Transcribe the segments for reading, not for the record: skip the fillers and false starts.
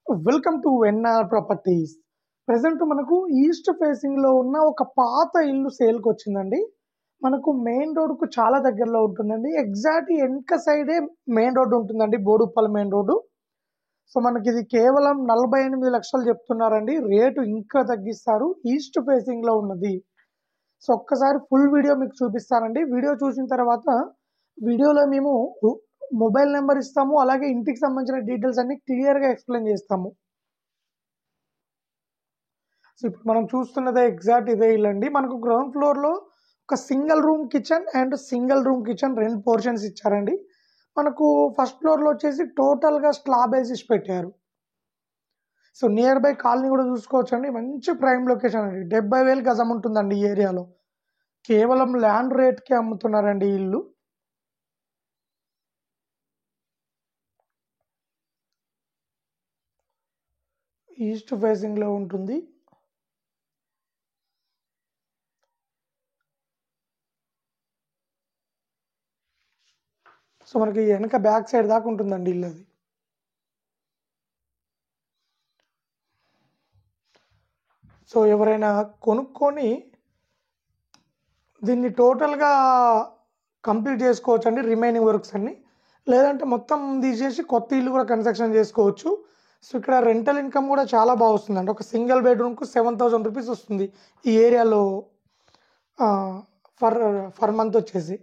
Welcome to N ప్రాపర్టీస్. Present మనకు east facing లో ఉన్న ఒక పాత ఇల్లు సేల్ కి వచ్చిందండి. మనకు మెయిన్ రోడ్ కు చాలా దగ్గరలో ఉంటుందండి. ఎగ్జాక్ట్ వెనక సైడే మెయిన్ రోడ్ ఉంటుందండి, బోడుప్పల్ మెయిన్ రోడ్డు. సో మనకి ఇది కేవలం 48 లక్షలు చెప్తున్నారండి. రేటు ఇంకా తగ్గిస్తారు. ఈస్ట్ ఫేసింగ్ లో ఉన్నది. సో ఒక్కసారి ఫుల్ వీడియో మీకు చూపిస్తానండి. వీడియో చూసిన తర్వాత వీడియోలో మేము మొబైల్ నెంబర్ ఇస్తాము, అలాగే ఇంటికి సంబంధించిన డీటెయిల్స్ అన్ని క్లియర్ గా ఎక్స్ప్లెయిన్ చేస్తాము. సో ఇప్పుడు మనం చూస్తున్నదే ఎగ్జాక్ట్ ఇదే ఇల్లు అండి. మనకు గ్రౌండ్ ఫ్లోర్ లో ఒక single room kitchen and single room kitchen రెండు పోర్షన్స్ ఇచ్చారండి. మనకు ఫస్ట్ ఫ్లోర్ లో వచ్చేసి టోటల్ గా స్లాబ్ వేసి పెట్టారు. సో నియర్ బై కాలనీ కూడా చూసుకోవచ్చండి. మంచి ప్రైమ్ లొకేషన్ అండి. 70,000 గజం ఉంటుందండి ఈ ఏరియాలో. కేవలం ల్యాండ్ రేట్ కి అమ్ముతున్నారండి ఈ ఇల్లు. ఈస్ట్ ఫేసింగ్ లో ఉంటుంది. సో మనకి వెనక బ్యాక్ సైడ్ దాకా ఉంటుందండి ఇల్లు అది. సో ఎవరైనా కొనుక్కొని దీన్ని టోటల్గా కంప్లీట్ చేసుకోవచ్చు అండి, రిమైనింగ్ వర్క్స్ అన్ని. లేదంటే మొత్తం తీసేసి కొత్త ఇల్లు కూడా కన్స్ట్రక్షన్ చేసుకోవచ్చు. సో ఇక్కడ రెంటల్ ఇన్కమ్ కూడా చాలా బాగా వస్తుందండి. ఒక సింగిల్ బెడ్రూమ్కు 7,000 రూపీస్ వస్తుంది ఈ ఏరియాలో ఫర్ ఫర్ మంత్ వచ్చేసి.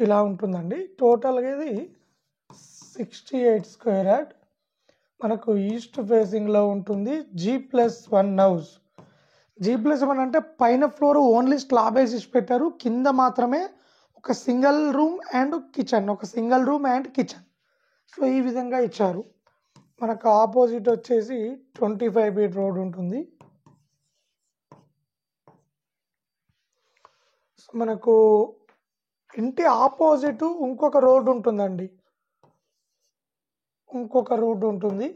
ఇలా ఉంటుందండి. టోటల్గా ఇది 68 స్క్వేర్ యార్డ్. మనకు ఈస్ట్ ఫేసింగ్లో ఉంటుంది. G+1 house. G+1 అంటే పైన ఫ్లోర్ ఓన్లీ స్లాబ్ వేసి పెట్టారు, కింద మాత్రమే ఒక సింగిల్ రూమ్ అండ్ కిచెన్, ఒక single room and kitchen. So ఈ విధంగా ఇచ్చారు. మనకు ఆపోజిట్ వచ్చేసి 25 ఫీట్ రోడ్ ఉంటుంది. సో మనకు ఇంటి ఆపోజిట్ ఇంకొక రోడ్ ఉంటుందండి. ఇంకొక రోడ్ ఉంటుంది.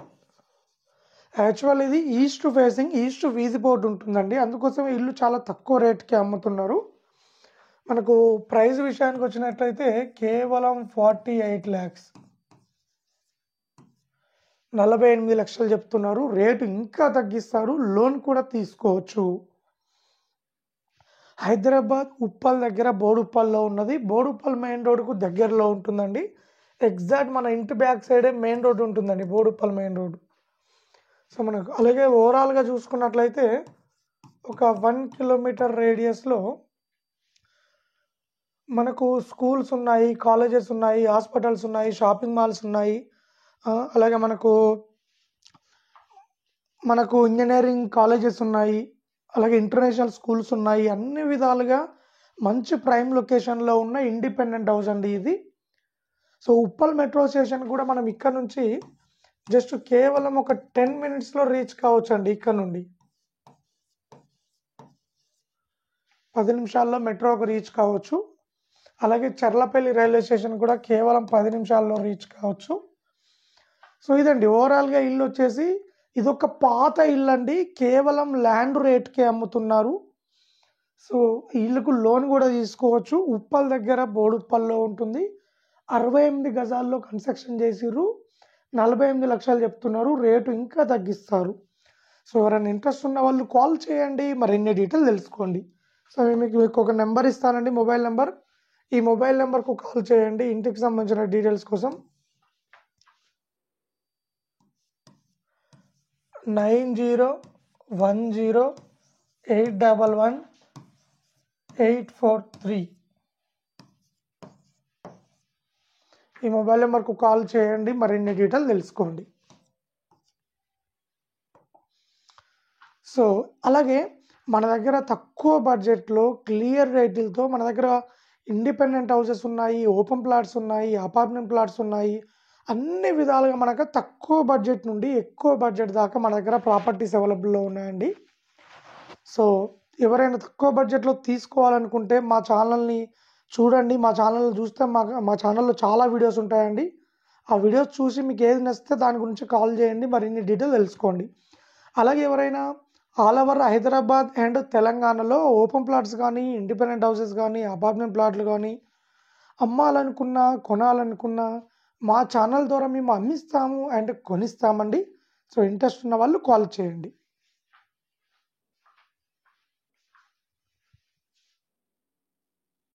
యాక్చువల్ ఇది ఈస్ట్ ఫేసింగ్, ఈస్ట్ వీధి బోర్డు ఉంటుందండి. అందుకోసం ఇల్లు చాలా తక్కువ రేట్కి అమ్ముతున్నారు. మనకు ప్రైస్ విషయానికి వచ్చినట్లయితే కేవలం 48 ల్యాక్స్, 48 లక్షలు చెప్తున్నారు. రేటు ఇంకా తగ్గిస్తారు. లోన్ కూడా తీసుకోవచ్చు. హైదరాబాద్ ఉప్పల్ దగ్గర బోడుప్పల్లో ఉన్నది. బోడుప్పల్ మెయిన్ రోడ్కు దగ్గరలో ఉంటుందండి. ఎగ్జాక్ట్ మన ఇంటి బ్యాక్ సైడే మెయిన్ రోడ్ ఉంటుందండి, బోడుప్పల్ మెయిన్ రోడ్. సో మనకు అలాగే ఓవరాల్గా చూసుకున్నట్లయితే ఒక 1 కిలోమీటర్ రేడియస్లో మనకు స్కూల్స్ ఉన్నాయి, కాలేజెస్ ఉన్నాయి, హాస్పిటల్స్ ఉన్నాయి, షాపింగ్ మాల్స్ ఉన్నాయి. అలాగే మనకు ఇంజనీరింగ్ కాలేజెస్ ఉన్నాయి, అలాగే ఇంటర్నేషనల్ స్కూల్స్ ఉన్నాయి. అన్ని విధాలుగా మంచి ప్రైమ్ లొకేషన్లో ఉన్న ఇండిపెండెంట్ హౌస్ అండి ఇది. సో ఉప్పల్ మెట్రో స్టేషన్ కూడా మనం ఇక్కడ నుంచి జస్ట్ కేవలం ఒక 10 మినిట్స్లో రీచ్ కావచ్చు అండి. ఇక్కడ నుండి 10 నిమిషాల్లో మెట్రోకి రీచ్ కావచ్చు. అలాగే చర్లపల్లి రైల్వే స్టేషన్ కూడా కేవలం 10 నిమిషాల్లో రీచ్ కావచ్చు. సో ఇదండి ఓవరాల్గా ఇల్లు వచ్చేసి. ఇదొక పాత ఇల్లు అండి, కేవలం ల్యాండ్ రేట్కే అమ్ముతున్నారు. సో ఈ ఇల్లుకు లోన్ కూడా తీసుకోవచ్చు. ఉప్పల్ దగ్గర బోడుప్పల్లో ఉంటుంది. 68 గజాల్లో కన్స్ట్రక్షన్ చేసిర్రు. 48 లక్షలు చెప్తున్నారు. రేటు ఇంకా తగ్గిస్తారు. సో ఎవరైనా ఇంట్రెస్ట్ ఉన్న వాళ్ళు కాల్ చేయండి, మరిన్ని డీటెయిల్ తెలుసుకోండి. సో మీకు ఒక నెంబర్ ఇస్తానండి, మొబైల్ నెంబర్. ఈ మొబైల్ నెంబర్కు కాల్ చేయండి ఇంటికి సంబంధించిన డీటెయిల్స్ కోసం. 9010811843. ఈ మొబైల్ నెంబర్కు కాల్ చేయండి, మరిన్ని డీటెయిల్ తెలుసుకోండి. సో అలాగే మన దగ్గర తక్కువ బడ్జెట్లో క్లియర్ రేట్లతో మన దగ్గర ఇండిపెండెంట్ హౌసెస్ ఉన్నాయి, ఓపెన్ ప్లాట్స్ ఉన్నాయి, అపార్ట్మెంట్ ప్లాట్స్ ఉన్నాయి. అన్ని విధాలుగా మనకు తక్కువ బడ్జెట్ నుండి ఎక్కువ బడ్జెట్ దాకా మన దగ్గర ప్రాపర్టీస్ అవైలబుల్లో ఉన్నాయండి. సో ఎవరైనా తక్కువ బడ్జెట్లో తీసుకోవాలనుకుంటే మా ఛానల్ని చూడండి. మా ఛానల్ చూస్తే మా ఛానల్లో చాలా వీడియోస్ ఉంటాయండి. ఆ వీడియోస్ చూసి మీకు ఏది నచ్చితే దాని గురించి కాల్ చేయండి, మరిన్ని డీటెయిల్ తెలుసుకోండి. అలాగే ఎవరైనా ఆల్ ఓవర్ హైదరాబాద్ అండ్ తెలంగాణలో ఓపెన్ ప్లాట్స్ కానీ, ఇండిపెండెంట్ హౌసెస్ కానీ, అపార్ట్మెంట్ ప్లాట్లు కానీ అమ్మాలనుకున్నా, కొనాలనుకున్నా మా ఛానల్ ద్వారా మేము అమ్మిస్తాము అండ్ కొనిస్తామండి. సో ఇంట్రెస్ట్ ఉన్న వాళ్ళు కాల్ చేయండి.